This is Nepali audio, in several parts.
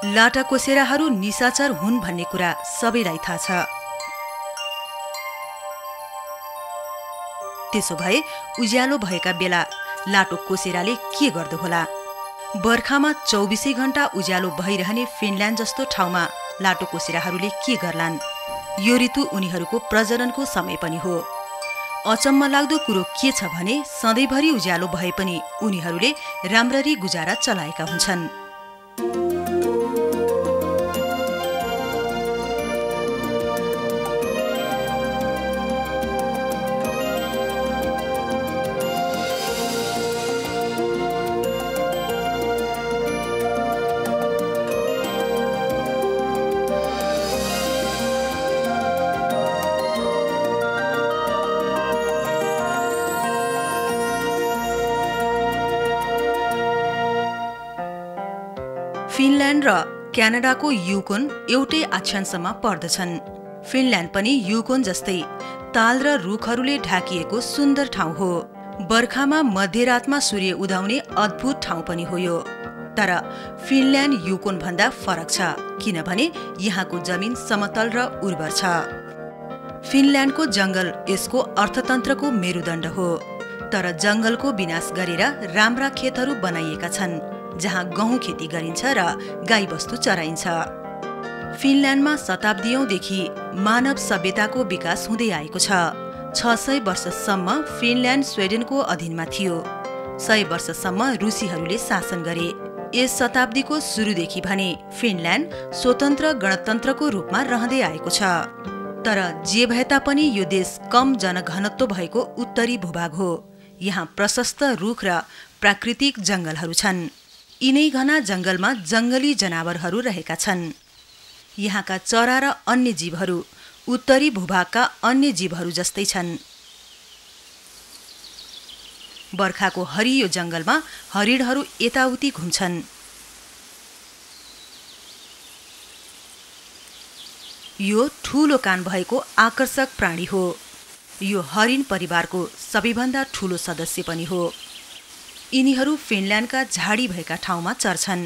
लाटाकोसेराहरू निशाचर हुन् भन्ने कुरा सबैलाई थाहा छ। त्यसो भए उज्यालो भएका बेला लाटोकोसेराले के गर्दो होला? बर्खामा 24 घण्टा उज्यालो भइरहने फिनल्यान्ड जस्तो ठाउँमा लाटोकोसेराहरूले के गर्लान्? यो ऋतु उनीहरूको प्रजननको समय पनि हो। अचम्म लाग्दो कुरो के छ भने सधैँभरि उज्यालो भए पनि उनीहरूले राम्ररी गुजारा चलाएका हुन्छन्। फिनल्यान्ड र क्यानाडाको युकोन एउटै अक्षांशमा पर्दछन्। फिनल्यान्ड पनि युकोन जस्तै ताल र रुखहरूले ढाकिएको सुन्दर ठाउँ हो। बर्खामा मध्यरातमा सूर्य उदाउने अद्भुत ठाउँ पनि हो यो। तर फिनल्यान्ड युकोन भन्दा फरक छ, किनभने यहाँको जमिन समतल र उर्वर छ। फिनल्यान्डको जंगल यसको अर्थतन्त्रको मेरुदण्ड हो। तर जंगलको विनाश गरेर राम्रा खेतहरू बनाइएका छन्, जहाँ गहुँ खेती गरिन्छ र गाईबस्तु चराइन्छ। फिनल्यान्डमा शताब्दीयौंदेखि मानव सभ्यताको विकास हुँदै आएको छ। 600 वर्षसम्म फिनल्यान्ड स्वेडेनको अधीनमा थियो। 100 वर्षसम्म रुसीहरूले शासन गरे। यस शताब्दीको सुरुदेखि भने फिनल्यान्ड स्वतन्त्र गणतन्त्रको रूपमा रहँदै आएको छ। तर जे भए तापनि यो देश कम जनघनत्व भएको उत्तरी भूभाग हो। यहाँ प्रशस्त रुख र प्राकृतिक जंगलहरू छन्। यिनै घना जंगलमा जंगली जनावरहरू रहेका छन्। यहाँका चरा र अन्य जीवहरू उत्तरी भूभागका अन्य जीवहरू जस्तै छन्। बर्खाको हरियो जंगलमा हरिणहरू यताउति घुम्छन्। यो ठूलो कान भएको आकर्षक प्राणी हो। यो हरिण परिवारको सबैभन्दा ठूलो सदस्य पनि हो। यिनीहरू फिनल्यान्डका झाडी भएका ठाउँमा चर्छन्।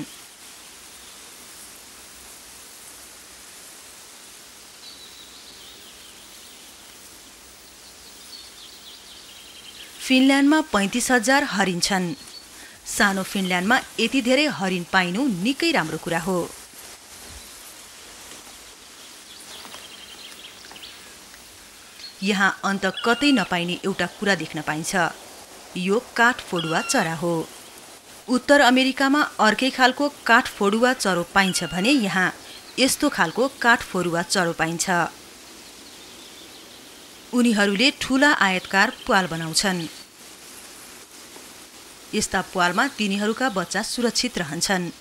फिनल्यान्डमा 35,000 हरिण छन्। सानो फिनल्यान्डमा यति धेरै हरिण पाइनु निकै राम्रो कुरा हो। यहाँ अन्त कतै नपाइने एउटा कुरा देख्न पाइन्छ। यो काठफोडुवा चरा हो। उत्तर अमेरिकामा अर्कै खालको काठफोडुवा चरो पाइन्छ भने यहाँ यस्तो खालको काठफोडुवा चरो पाइन्छ। उनीहरूले ठूला आयतकार प्वाल बनाउँछन्। यस्ता प्वालमा तिनीहरूका बच्चा सुरक्षित रहन्छन्।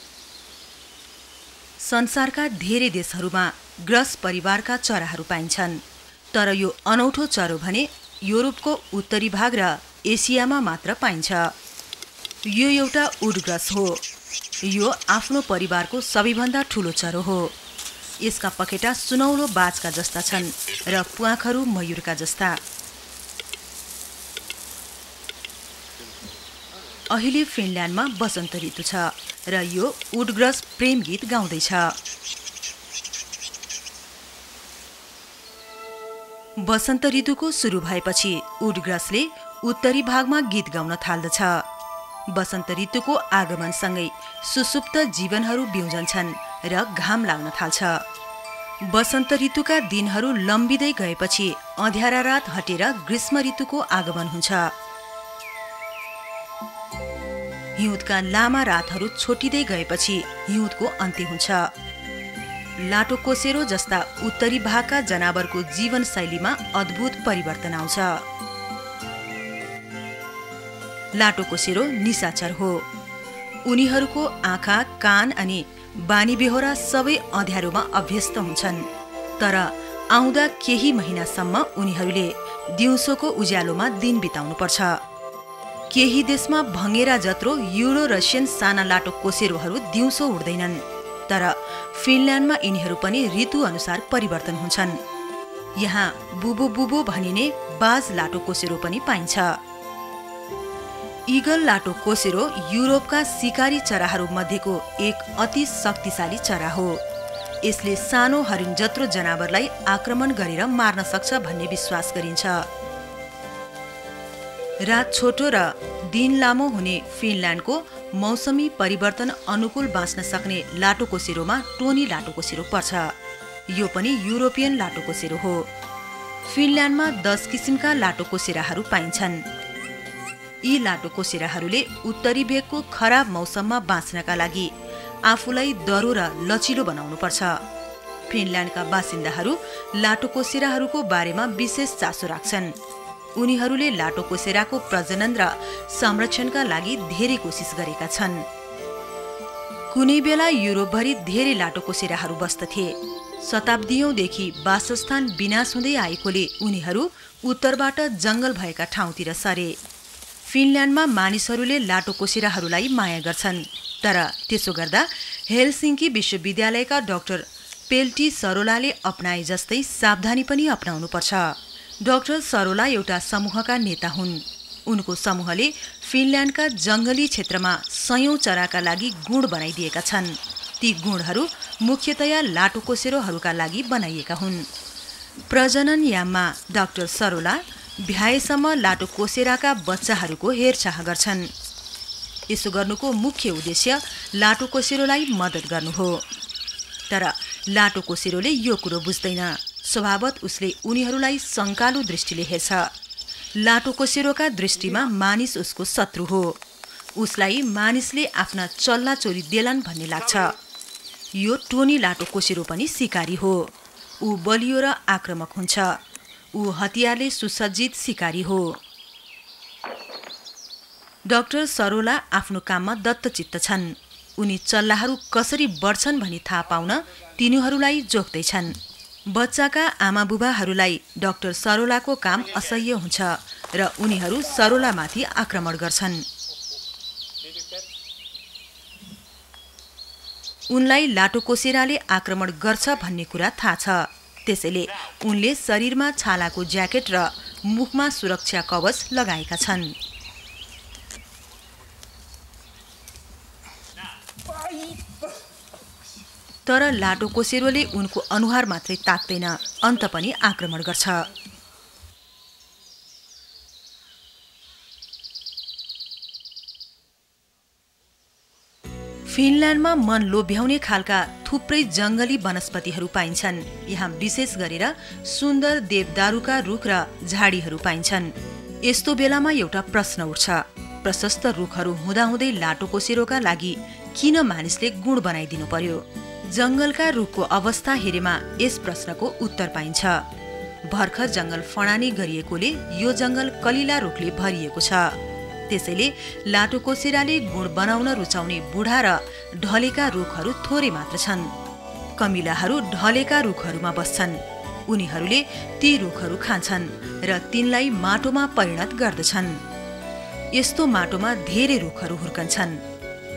संसारका धेरै देशहरूमा ग्रस परिवारका चराहरू पाइन्छन्। तर यो अनौठो चरो भने युरोपको उत्तरी भाग र एसियामा मात्र पाइन्छ। यो एउटा उडग्रस हो। यो आफ्नो परिवारको सबैभन्दा ठूलो चरो हो। यसका पखेटा सुनौलो बाजका जस्ता छन् र प्वाखहरू मयूरका जस्ता। अहिले फिनल्यान्डमा वसन्त ऋतु छ र यो उडग्रस प्रेम गीत गाउँदैछ। वसन्त ऋतुको सुरु भएपछि उडग्रसले उत्तरी भागमा गीत गाउन थाल्दछ। वसन्त ऋतुको आगमनसँगै सुसुप्त जीवनहरू बिउजन्छन् र घाम लाग्न थाल्छ। वसन्त ऋतुका दिनहरू लम्बिँदै गएपछि अँध्यारा रात हटेर ग्रीष्म ऋतुको आगमन हुन्छ। हिउँदका लामा रातहरू छोटिँदै गएपछि हिउँदको अन्त्य हुन्छ। लाटोकोसेरो जस्ता उत्तरी भागका जनावरको जीवनशैलीमा अद्भुत परिवर्तन आउँछ। लाटोकोसेरो निशाचर हो। उनीहरूको आँखा, कान अनि बानी बेहोरा सबै अँध्यारोमा अभ्यस्त हुन्छन्। तर आउँदा केही महिनासम्म उनीहरूले दिउँसोको उज्यालोमा दिन बिताउनुपर्छ। केही देशमा भँगेरा जत्रो युरो रसियन साना लाटोकोसेरोहरू दिउँसो उड्दैनन्। तर फिनल्यान्डमा यिनीहरू पनि ऋतु अनुसार परिवर्तन हुन्छन्। यहाँ बुबो बुबो भनिने बाज लाटोकोसेरो पनि पाइन्छ। इगल लाटोकोसेरो युरोपका शिकारी चराहरू मध्येको एक अति शक्तिशाली चरा हो। यसले सानो हरिण जत्रो जनावरलाई आक्रमण गरेर मार्न सक्छ भन्ने विश्वास गरिन्छ। रात छोटो र दिन लामो हुने फिनल्यान्डको मौसमी परिवर्तन अनुकूल बाँच्न सक्ने लाटोकोसेरोमा टोनी लाटोकोसेरो पर्छ। यो पनि युरोपियन लाटोकोसेरो हो। फिनल्यान्डमा 10 किसिमका लाटोकोसेराहरू पाइन्छन्। यी लाटोकोसेराहरूले उत्तरी भेगको खराब मौसममा बाँच्नका लागि आफूलाई दरो र लचिलो बनाउनुपर्छ। फिनल्यान्डका बासिन्दाहरू लाटोकोसेराहरूको बारेमा विशेष चासो राख्छन्। उनीहरूले लाटोकोसेराको प्रजनन र संरक्षणका लागि धेरै कोसिस गरेका छन्। कुनै बेला युरोपभरि धेरै लाटोकोसेराहरू बस्दथे। शताब्दीयौंदेखि वासस्थान विनाश हुँदै आएकोले उनीहरू उत्तरबाट जंगल भएका ठाउँतिर सरे। फिनल्यान्डमा मानिसहरूले लाटोकोसेराहरूलाई माया गर्छन्, तर त्यसो गर्दा हेलसिंकी विश्वविद्यालयका डाक्टर पेल्टी सरोलाले अपनाए जस्तै सावधानी पनि अपनाउनुपर्छ। डाक्टर सरोला एउटा समूहका नेता हुन्। उनको समूहले फिनल्यान्डका जंगली क्षेत्रमा सयौं चराका लागि गुण बनाइदिएका छन्। ती गुणहरू मुख्यतया लाटोकोसेरोहरूका लागि बनाइएका हुन्। प्रजनन याममा डाक्टर सरोला भ्याएसम्म लाटोकोसेराका बच्चाहरूको हेरचाह गर्छन्। यसो गर्नुको मुख्य उद्देश्य लाटोकोसेरोलाई मद्दत गर्नु हो। तर लाटोकोसेरोले यो कुरो बुझ्दैन। स्वभावत उसले उनीहरूलाई शङ्कालु दृष्टिले हेर्छ। लाटोकोसेरोका दृष्टिमा मानिस उसको शत्रु हो। उसलाई मानिसले आफ्ना चल्ला चोरी देलान् भन्ने लाग्छ। यो टोनी लाटोकोसेरो पनि शिकारी हो। ऊ बलियो र आक्रामक हुन्छ। ऊ हतियारले सुसज्जित शिकारी हो। डाक्टर सरोला आफ्नो काममा दत्तचित्त छन्। उनी चल्लाहरू कसरी बढ्छन् भनी थाहा पाउन तिनीहरूलाई जोख्दैछन्। बच्चाका आमाबुबाहरूलाई डाक्टर सरोलाको काम असह्य हुन्छ र उनीहरू सरोलामाथि आक्रमण गर्छन्। उनलाई लाटोकोसेराले आक्रमण गर्छ भन्ने कुरा थाहा छ। त्यसैले उनले शरीरमा छालाको ज्याकेट र मुखमा सुरक्षा कवच लगाएका छन्। तर लाटोकोसेरोले उनको अनुहार मात्रै ताक्दैन, अन्त पनि आक्रमण गर्छ। फिनल्यान्डमा मन लोभ्याउने खालका थुप्रै जंगली वनस्पतिहरू पाइन्छन्। यहाँ विशेष गरेर सुन्दर देवदारुका रुख र झाडीहरू पाइन्छन्। यस्तो बेलामा एउटा प्रश्न उठ्छ, प्रशस्त रुखहरू हुँदाहुँदै लाटोकोसेरोका लागि किन मानिसले गुण बनाइदिनु पर्यो? जंगलका रुखको अवस्था हेरेमा यस प्रश्नको उत्तर पाइन्छ। भर्खर जंगल फडानी गरिएकोले यो जंगल कलिला रुखले भरिएको छ। त्यसैले लाटोकोसेराले गुण बनाउन रुचाउने बुढा र ढलेका रुखहरू थोरै मात्र छन्। कमिलाहरू ढलेका रुखहरूमा बस्छन्। उनीहरूले ती रुखहरू खान्छन् र तिनलाई माटोमा परिणत गर्दछन्। यस्तो माटोमा धेरै रुखहरू हुर्कन्छन्।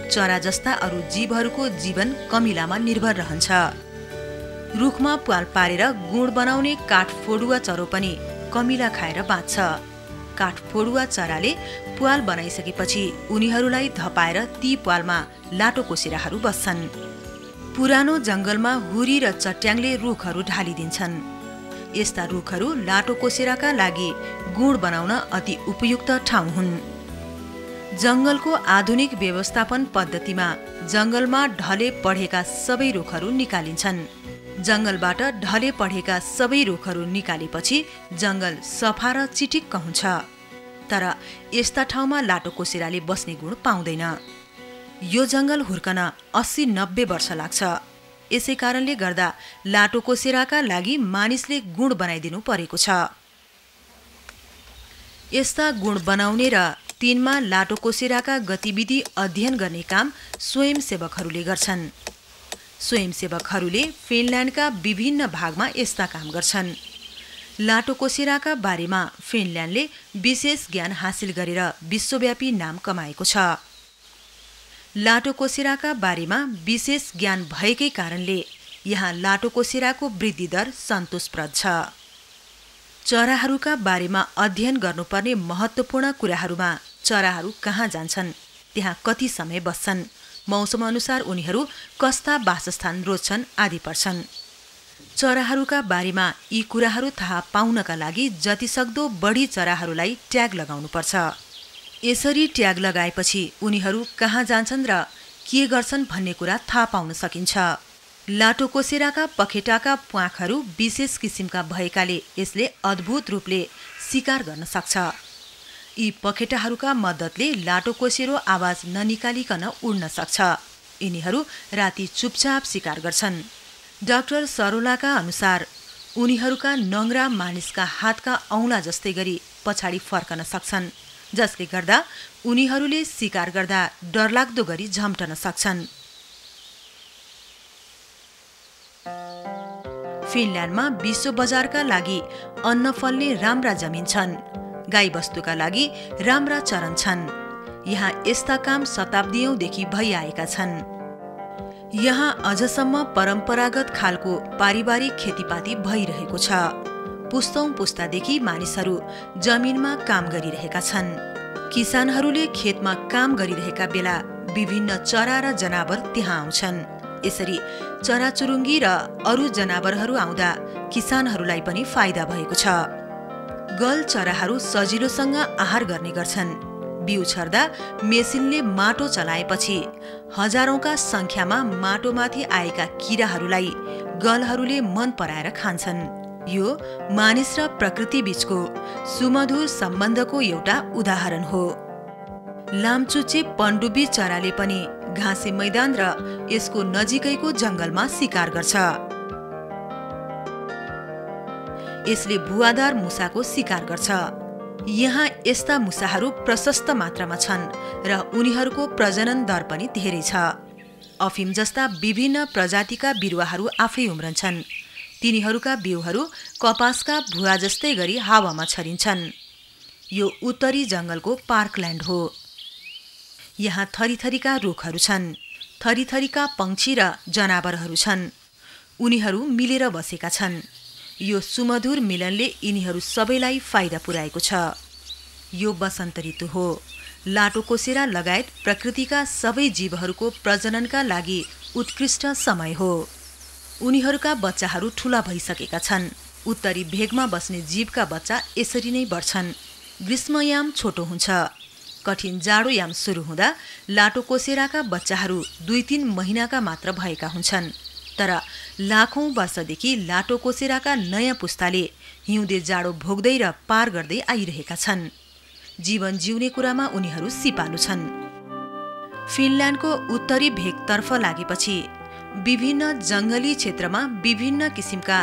चरा जस्ता अरू जीवहरूको जीवन कमिलामा निर्भर रहन्छ। रुखमा प्वाल पारेर गुण बनाउने काठफोडुवा चरो पनि कमिला खाएर बाँच्छ। काठफोडुवा चराले प्वाल बनाइसकेपछि उनीहरूलाई धपाएर ती प्वालमा लाटोकोसेराहरू बस्छन्। पुरानो जंगलमा हुरी र चट्याङले रुखहरू ढालिदिन्छन्। यस्ता रुखहरू लाटोकोसेराका लागि गुण बनाउन अति उपयुक्त ठाउँ हुन्। जंगलको आधुनिक व्यवस्थापन पद्धतिमा जंगलमा ढले पढेका सबै रुखहरू निकालिन्छन्। जंगलबाट ढले पढेका सबै रुखहरू निकालेपछि जंगल सफा र चिटिक्क हुन्छ। तर यस्ता ठाउँमा लाटोकोसेराले बस्ने गुण पाउँदैन। यो जंगल हुर्कन 80-90 वर्ष लाग्छ। यसै कारणले गर्दा लाटोकोसेराका लागि मानिसले गुण बनाइदिनु परेको छ। यस्ता गुण बनाउने र तिनमा लाटोकोसेराका गतिविधि अध्ययन गर्ने काम स्वयंसेवकहरूले गर्छन्। स्वयंसेवकहरूले फिनल्यान्डका विभिन्न भागमा यस्ता काम गर्छन्। लाटोकोसेराका बारेमा फिनल्यान्डले विशेष ज्ञान हासिल गरेर विश्वव्यापी नाम कमाएको छ। लाटोकोसेराका बारेमा विशेष ज्ञान भएकै कारणले यहाँ लाटोकोसेराको वृद्धि दर सन्तोषप्रद छ। चराहरूका बारेमा अध्ययन गर्नुपर्ने महत्त्वपूर्ण कुराहरूमा चराहरू कहाँ जान्छन्, त्यहाँ कति समय बस्छन्, मौसम अनुसार उनीहरू कस्ता वासस्थान रोज्छन् आदि पर्छन्। चराहरूका बारेमा यी कुराहरू थाहा पाउनका लागि जतिसक्दो बढी चराहरूलाई ट्याग लगाउनुपर्छ। यसरी ट्याग लगाएपछि उनीहरू कहाँ जान्छन् र के गर्छन् भन्ने कुरा थाहा पाउन सकिन्छ। लाटोकोसेराका पखेटाका प्वाखहरू विशेष किसिमका भएकाले यसले अद्भुत रूपले शिकार गर्न सक्छ। यी पखेटाहरूका मद्दतले लाटोकोसेरो आवाज ननिकालिकन उड्न सक्छ। यिनीहरू राति चुपचाप शिकार गर्छन्। डाक्टर सरोलाका अनुसार उनीहरूका नङ्ग्रा मानिसका हातका औँला जस्तै गरी पछाडि फर्कन सक्छन्, जसले गर्दा उनीहरूले शिकार गर्दा डरलाग्दो गरी झम्टन सक्छन्। फिनल्यान्डमा विश्व बजारका लागि अन्न फल्ने राम्रा जमिन छन्। गाईबस्तुका लागि राम्रा चरन छन्। यहाँ यस्ता काम शताब्दीयौंदेखि भइआएका छन्। यहाँ अझसम्म परम्परागत खालको पारिवारिक खेतीपाती भइरहेको छ। पुस्तौं पुस्तादेखि मानिसहरू जमिनमा काम गरिरहेका छन्। किसानहरूले खेतमा काम गरिरहेका बेला विभिन्न चरा र जनावर त्यहाँ आउँछन्। यसरी चराचुरुङ्गी र अरू जनावरहरू आउँदा किसानहरूलाई पनि फाइदा भएको छ। गल चराहरू सजिलोसँग आहार गर्ने गर्छन्। बिउ छर्दा मेसिनले माटो चलाएपछि हजारौंका संख्यामा माटोमाथि आएका किराहरूलाई गलहरूले मन पराएर खान्छन्। यो मानिस र प्रकृति बीचको सुमधुर सम्बन्धको एउटा उदाहरण हो। लामचुचे पनडुब्बी चराले पनि घाँसे मैदान र यसको नजिकैको जंगलमा शिकार गर्छ। यसले भुवादार मुसाको शिकार गर्छ। यहाँ यस्ता मुसाहरू प्रशस्त मात्रामा छन् र उनीहरूको प्रजनन दर पनि धेरै छ। अफिम जस्ता विभिन्न प्रजातिका बिरुवाहरू आफै उम्रन्छन्। तिनीहरूका बिउहरू कपासका भुवा जस्तै गरी हावामा छरिन्छन्। यो उत्तरी जंगलको पार्कल्यान्ड हो। यहाँ थरीथरीका रुखहरू छन्। थरीथरीका पंक्षी र जनावरहरू छन्। उनीहरू मिलेर बसेका छन्। यो सुमधुर मिलनले यिनीहरू सबैलाई फाइदा पुर्याएको छ। यो वसन्त ऋतु हो। लाटोकोसेरा लगायत प्रकृतिका सबै जीवहरूको प्रजननका लागि उत्कृष्ट समय हो। उनीहरूका बच्चाहरू ठूला भइसकेका छन्। उत्तरी भेगमा बस्ने जीवका बच्चा यसरी नै बढ्छन्। ग्रीष्मयाम छोटो हुन्छ। कठिन जाडोयाम सुरु हुँदा लाटोकोसेराका बच्चाहरू 2-3 महिनाका मात्र भएका हुन्छन्। तर लाखौं वर्षदेखि लाटोकोसेराका नयाँ पुस्ताले हिउँदे जाडो भोग्दै र पार गर्दै आइरहेका छन्। जीवन जिउने कुरामा उनीहरू सिपालु छन्। फिनल्यान्डको उत्तरी भेगतर्फ लागेपछि विभिन्न जंगली क्षेत्रमा विभिन्न किसिमका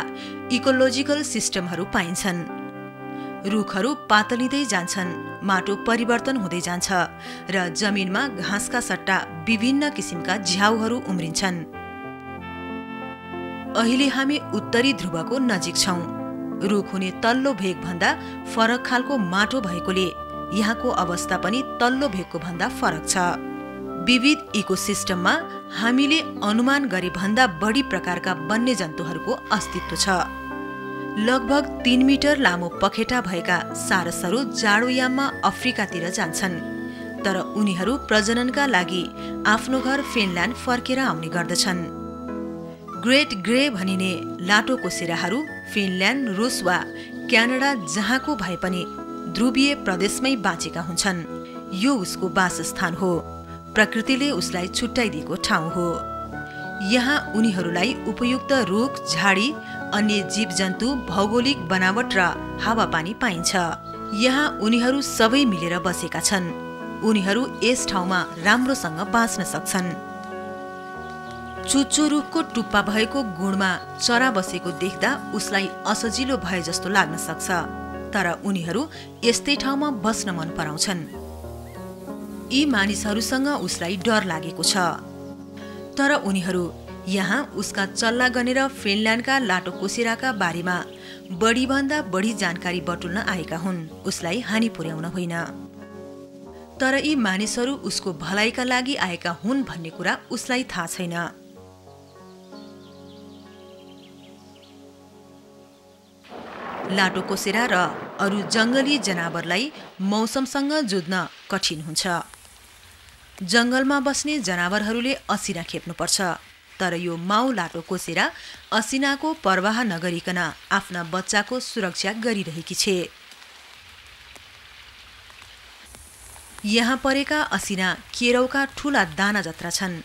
इकोलोजिकल सिस्टमहरू पाइन्छन्। रुखहरू पातलिँदै जान्छन्, माटो परिवर्तन हुँदै जान्छ र जमिनमा घाँसका सट्टा विभिन्न किसिमका झ्याउहरू उम्रिन्छन्। अहिले हामी उत्तरी ध्रुवको नजिक छौं। रुख हुने तल्लो भेग भन्दा फरक खालको माटो भएकोले यहाँको अवस्था पनि तल्लो भेगको भन्दा फरक छ। विविध इकोसिस्टममा हामीले अनुमान गरे भन्दा बढी प्रकारका वन्यजन्तुहरूको अस्तित्व छ। लगभग 3 मिटर लामो पखेटा भएका सारसहरू जाडोयाममा अफ्रिकातिर जान्छन्। तर उनीहरू प्रजननका लागि आफ्नो घर फिनल्यान्ड फर्केर आउने गर्दछन्। ग्रेट ग्रे भनिने लाटोकोसेराहरू फिनल्यान्ड, रुस वा क्यानाडा जहाँको भए पनि ध्रुवीय प्रदेशमै बाँचेका हुन्छन्। यो उसको वासस्थान हो। प्रकृतिले उसलाई छुट्याइदिएको ठाउँ हो। यहाँ उनीहरूलाई उपयुक्त रुख, झाडी, अन्य जीवजन्तु, भौगोलिक बनावट र हावापानी पाइन्छ। यहाँ उनीहरू सबै मिलेर बसेका छन्। उनीहरू यस ठाउँमा राम्रोसँग बाँच्न सक्छन्। चुच्चो रुखको टुप्पा भएको गुणमा चरा बसेको देख्दा उसलाई असजिलो भए जस्तो लाग्न सक्छ। तर उनीहरू यस्तै ठाउँमा बस्न मन पराउँछन्। यी मानिसहरूसँग उसलाई डर लागेको छ। तर उनीहरू यहाँ उसका चल्ला गनेर फिनल्यान्डका लाटोकोसेराका बारेमा बढीभन्दा बढी जानकारी बटुल्न आएका हुन्, उसलाई हानि पुर्याउन होइन। तर यी मानिसहरू उसको भलाइका लागि आएका हुन् भन्ने कुरा उसलाई थाहा छैन। लाटोकोसेरा र अरू जङ्गली जनावरलाई मौसमसँग जुझ्न कठिन हुन्छ। जङ्गलमा बस्ने जनावरहरूले असिना खेप्नुपर्छ, तर यो माउ लाटोकोसेरा असिनाको परवाह नगरिकन आफ्ना बच्चाको सुरक्षा गरिरहेकी छे। यहाँ परेका असिना केरौका ठूला दाना जत्रा छन्।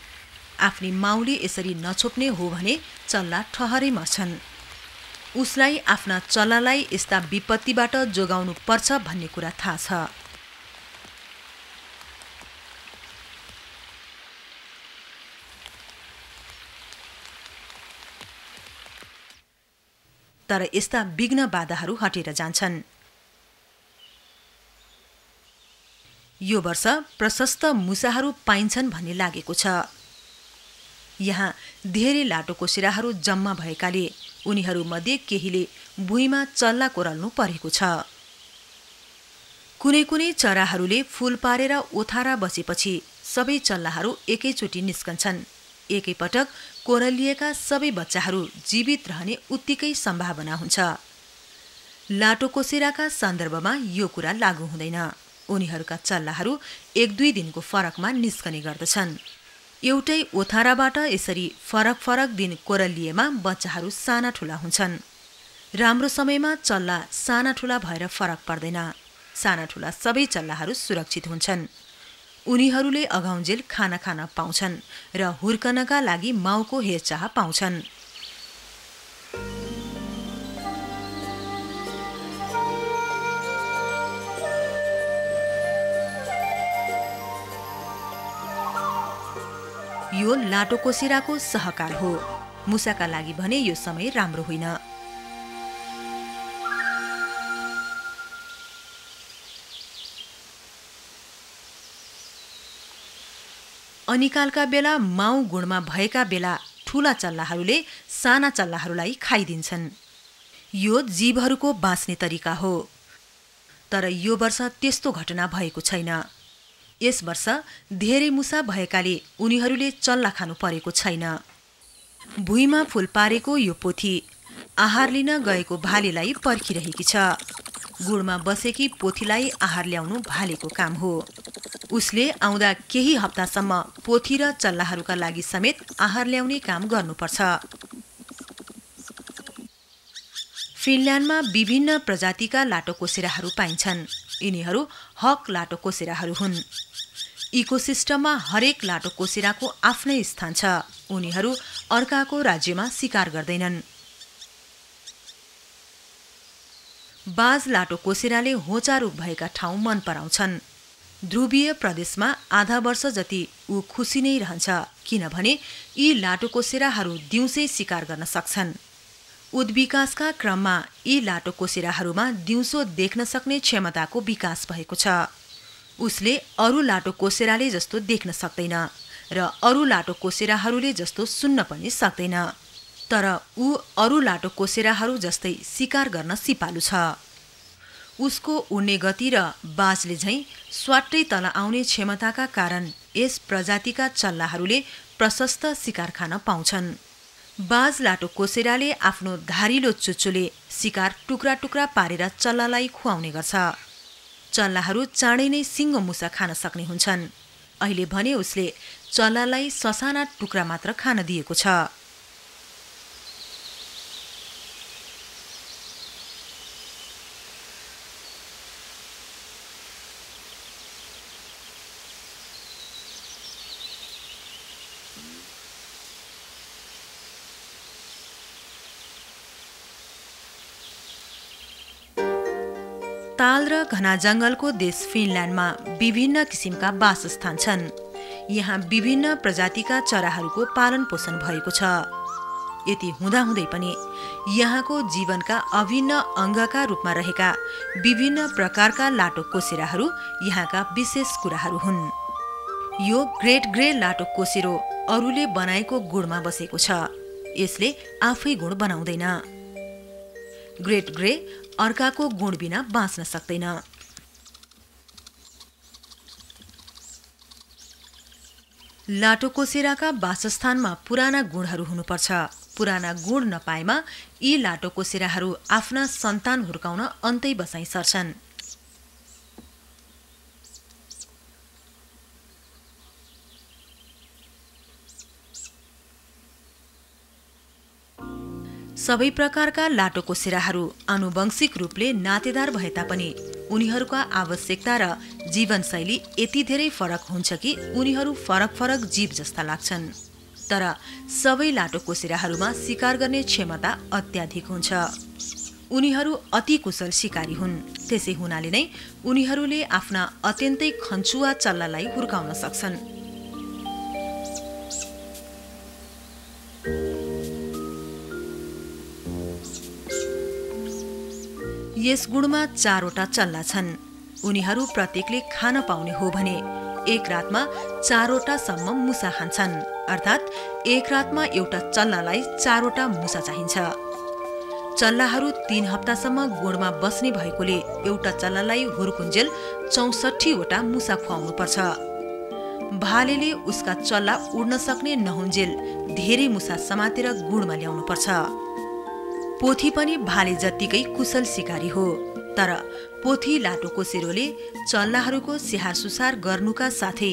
आफ्नी माउले यसरी नछोप्ने हो भने चल्ला ठहरै मर्छन्। उसलाई आफ्ना चल्लालाई यस्ता विपत्तिबाट जोगाउनु पर्छ भन्ने कुरा थाहा छ। तर यस्ता विघ्न बाधाहरू हटेर जान्छन्। यो वर्ष प्रशस्त मुसाहरू पाइन्छन् भन्ने लागेको छ। यहाँ धेरै लाटोकोसेराहरू जम्मा भएकाले उनीहरूमध्ये केहीले भुइँमा चल्ला कोरल्नु परेको छ। कुनै कुनै चराहरूले फूल पारेर ओथारा बसेपछि सबै चल्लाहरू एकैचोटि निस्कन्छन्। एकैपटक कोरलिएका सबै बच्चाहरू जीवित रहने उत्तिकै सम्भावना हुन्छ। लाटोकोसेराका सन्दर्भमा यो कुरा लागू हुँदैन। उनीहरूका चल्लाहरू 1-2 दिनको फरकमा निस्कने गर्दछन्। एउटै ओथाराबाट यसरी फरक फरक दिन कोरलिएमा बच्चाहरू साना ठुला हुन्छन्। राम्रो समयमा चल्ला साना ठुला भएर फरक पर्दैन। साना ठुला सबै चल्लाहरू सुरक्षित हुन्छन्। उनीहरूले अगाउन्जेल खाना खान पाउँछन् र हुर्कनका लागि माउको हेरचाह पाउँछन्। यो लाटोकोसेराको सहकाल हो। मुसाका लागि भने यो समय राम्रो होइन। अनिकालका बेला माउ गुणमा भएका बेला ठूला चल्लाहरूले साना चल्लाहरूलाई खाइदिन्छन्। यो जीवहरूको बाँच्ने तरिका हो। तर यो वर्ष त्यस्तो घटना भएको छैन। यस वर्ष धेरै मुसा भएकाले उनीहरूले चल्ला खानु परेको छैन। भुइँमा फूल पारेको यो पोथी आहार लिन गएको भालेलाई पर्खिरहेकी छ। गुडमा बसेकी पोथीलाई आहार ल्याउनु भालेको काम हो। उसले आउँदा केही हप्तासम्म पोथी र चल्लाहरूका लागि समेत आहार ल्याउने काम गर्नुपर्छ। फिनल्यान्डमा विभिन्न प्रजातिका लाटोकोसेराहरू पाइन्छन्। यिनीहरू हक लाटोकोसेराहरू हुन्। इकोसिस्टममा हरेक लाटोकोसेराको आफ्नै स्थान छ। उनीहरू अर्काको राज्यमा शिकार गर्दैनन्। बाज लाटोकोसेराले होचा रोग भएका ठाउँ मन पराउँछन्। ध्रुवीय प्रदेशमा आधा वर्ष जति ऊ खुसी नै रहन्छ, किनभने यी लाटोकोसेराहरू दिउँसै शिकार गर्न सक्छन्। उद्विकासका क्रममा यी लाटोकोसेराहरूमा दिउँसो देख्न सक्ने क्षमताको विकास भएको छ। उसले अरू लाटोकोसेराले जस्तो देख्न सक्दैन र अरू लाटोकोसेराहरूले जस्तो सुन्न पनि सक्दैन। तर ऊ अरू लाटोकोसेराहरू जस्तै शिकार गर्न सिपालु छ। उसको उड्ने गति र बाजले झैं स्वाट्टै तल आउने क्षमताका कारण यस प्रजातिका चल्लाहरूले प्रशस्त शिकार खान पाउँछन्। बाज लाटोकोसेराले आफ्नो धारिलो चुच्चोले शिकार टुक्रा टुक्रा पारेर चल्लालाई खुवाउने गर्छ। चल्लाहरू चाँडै नै सिङ्गो मुसा खान सक्ने हुन्छन्। अहिले भने उसले चल्लालाई ससाना टुक्रा मात्र खान दिएको छ। ताल र घना जङ्गलको देश फिनल्यान्डमा विभिन्न किसिमका वासस्थान छन्। यहाँ विभिन्न प्रजातिका चराहरूको पालन पोषण भएको छ। यति हुँदाहुँदै पनि यहाँको जीवनका अभिन्न अङ्गका रूपमा रहेका विभिन्न प्रकारका लाटोकोसेराहरू यहाँका विशेष कुराहरू हुन्। यो ग्रेट ग्रे लाटोकोसेरो अरूले बनाएको गुणमा बसेको छ। यसले आफै गुण बनाउँदैन। ग्रेट ग्रे अर्काको गुण बिना बाँच्न सक्दैन। लाटोकोसेराका वासस्थानमा पुराना गुणहरू हुनुपर्छ। पुराना गुण नपाएमा यी लाटोकोसेराहरू आफ्ना सन्तान हुर्काउन अन्तै बसाइ सर्छन्। सबै प्रकारका लाटोकोसेराहरू आनुवंशिक रूपले नातेदार भए तापनि उनीहरूका आवश्यकता र जीवनशैली यति धेरै फरक हुन्छ कि उनीहरू फरक फरक जीव जस्ता लाग्छन्। तर सबै लाटोकोसेराहरूमा शिकार गर्ने क्षमता अत्याधिक हुन्छ। उनीहरू अति कुशल शिकारी हुन्। त्यसै हुनाले नै उनीहरूले आफ्ना अत्यन्तै खन्चुवा चल्लालाई हुर्काउन सक्छन्। यस गुणमा 4 वटा चल्ला छन्। उनीहरू प्रत्येकले खान पाउने हो भने एक रातमा 4 वटासम्म मुसा खान्छन्। अर्थात् एक रातमा एउटा चल्लालाई 4 वटा मुसा चाहिन्छ। चल्लाहरू 3 हप्तासम्म गुणमा बस्ने भएकोले एउटा चल्लालाई हुर्कुन्जेल 64 वटा मुसा खुवाउनुपर्छ। भालेले उसका चल्ला उड्न सक्ने नहुन्जेल धेरै मुसा समातेर गुणमा ल्याउनुपर्छ। पोथी पनि भाले जत्तिकै कुशल शिकारी हो। तर पोथी लाटोकोसेरोले चल्लाहरूको स्याहार सुसार गर्नुका साथै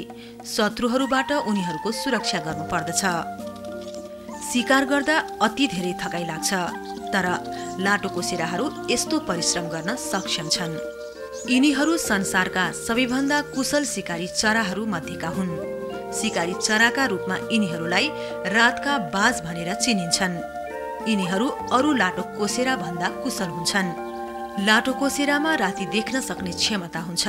शत्रुहरूबाट उनीहरूको सुरक्षा गर्नुपर्दछ। शिकार गर्दा अति धेरै थकाइ लाग्छ। तर लाटोकोसेराहरू यस्तो परिश्रम गर्न सक्षम छन्। यिनीहरू संसारका सबैभन्दा कुशल शिकारी चराहरू मध्येका हुन्। शिकारी चराका रूपमा यिनीहरूलाई रातका बाज भनेर चिनिन्छन्। यिनीहरू अरू लाटोकोसेरा भन्दा कुशल हुन्छन्। लाटोकोसेरामा राति देख्न सक्ने क्षमता हुन्छ।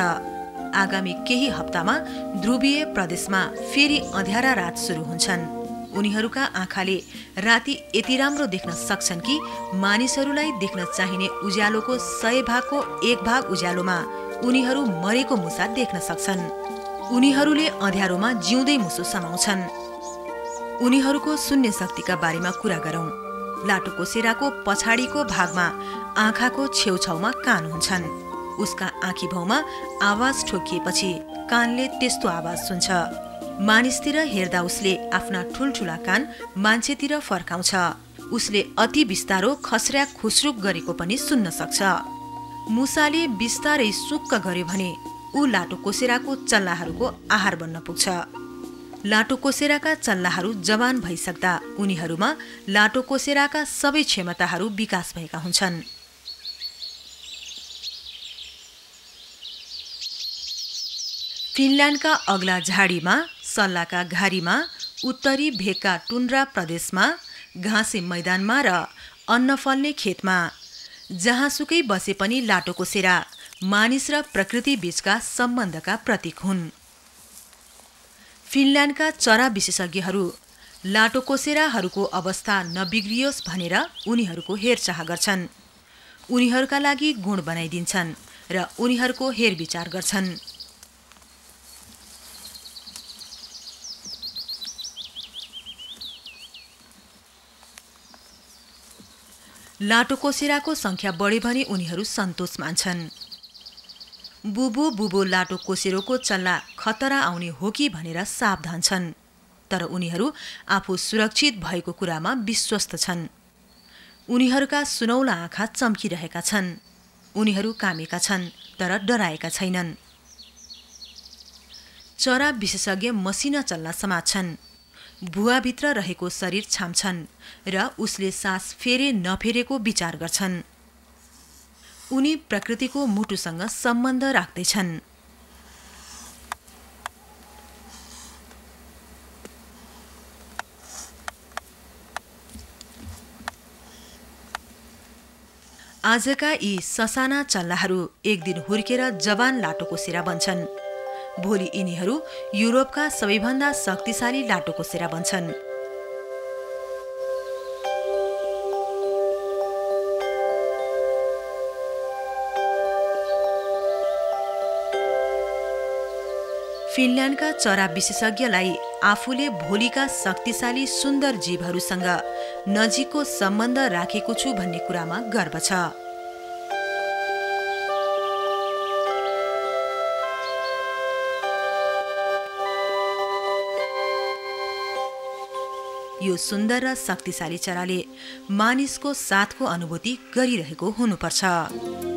आगामी केही हप्तामा ध्रुवीय प्रदेशमा फेरि अँध्यारा रात सुरु हुन्छन्। उनीहरूका आँखाले राति यति राम्रो देख्न सक्छन् कि मानिसहरूलाई देख्न चाहिने उज्यालोको 100 भागको 1 भाग उज्यालोमा उनीहरू मरेको मुसा देख्न सक्छन्। उनीहरूले अँध्यारोमा जिउँदै मुसो समाउँछन्। उनीहरूको शून्य शक्तिका बारेमा कुरा गरौं। लाटोकोसेराको पछाडिको भागमा आँखाको छेउछाउमा कान हुन्छन्। उसका आँखी भाउमा आवाज ठोकिएपछि कानले त्यस्तो आवाज सुन्छ। मानिसतिर हेर्दा उसले आफ्ना ठुल्ठुला कान मान्छेतिर फर्काउँछ। उसले अति बिस्तारो खस्र्याक खुस्रुक गरेको पनि सुन्न सक्छ। मुसाले बिस्तारै सुक्क गर्यो भने ऊ लाटोकोसेराको चल्लाहरूको आहार बन्न पुग्छ। लाटोकोसेराका चल्लाहरू जवान भइसक्दा उनीहरूमा लाटोकोसेराका सबै क्षमताहरू विकास भएका हुन्छन्। फिनल्यान्डका अग्ला झाडीमा, सल्लाका घारीमा, उत्तरी भेगका टुन्ड्रा प्रदेशमा, घाँसे मैदानमा र अन्न फल्ने खेतमा जहाँसुकै बसे पनि लाटोकोसेरा मानिस र प्रकृति बीचका सम्बन्धका प्रतीक हुन्। फिनल्यान्डका चरा विशेषज्ञहरू लाटोकोसेराहरूको अवस्था नबिग्रियोस् भनेर उनीहरूको हेरचाह गर्छन्। उनीहरूका लागि गुण बनाइदिन्छन् र उनीहरूको हेरविचार गर्छन्। लाटोकोसेराको संख्या बढ्यो भने उनीहरू सन्तोष मान्छन्। बुबो लाटोकोसेरोको चल्ला खतरा आउने हो कि भनेर सावधान छन्। तर उनीहरू आफू सुरक्षित भएको कुरामा विश्वस्त छन्। उनीहरूका सुनौला आँखा चम्किरहेका छन्। उनीहरू कामेका छन् तर डराएका छैनन्। चरा विशेषज्ञ मसिना चल्ला समात्छन्। भुवाभित्र रहेको शरीर छाम्छन् र उसले सास फेरे नफेरेको विचार गर्छन्। उनी प्रकृतिको मुटुसँग सम्बन्ध राख्दैछन्। आजका यी ससाना चल्लाहरू एक दिन हुर्केर जवान लाटोकोसेरा बन्छन्। भोलि यिनीहरू युरोपका सबैभन्दा शक्तिशाली लाटोकोसेरा बन्छन्। फिनल्यान्डका चरा विशेषज्ञलाई आफूले भोलिका शक्तिशाली सुन्दर जीवहरूसँग नजिकको सम्बन्ध राखेको छु भन्ने कुरामा गर्व छ। यो सुन्दर र शक्तिशाली चराले मानिसको साथको अनुभूति गरिरहेको हुनुपर्छ।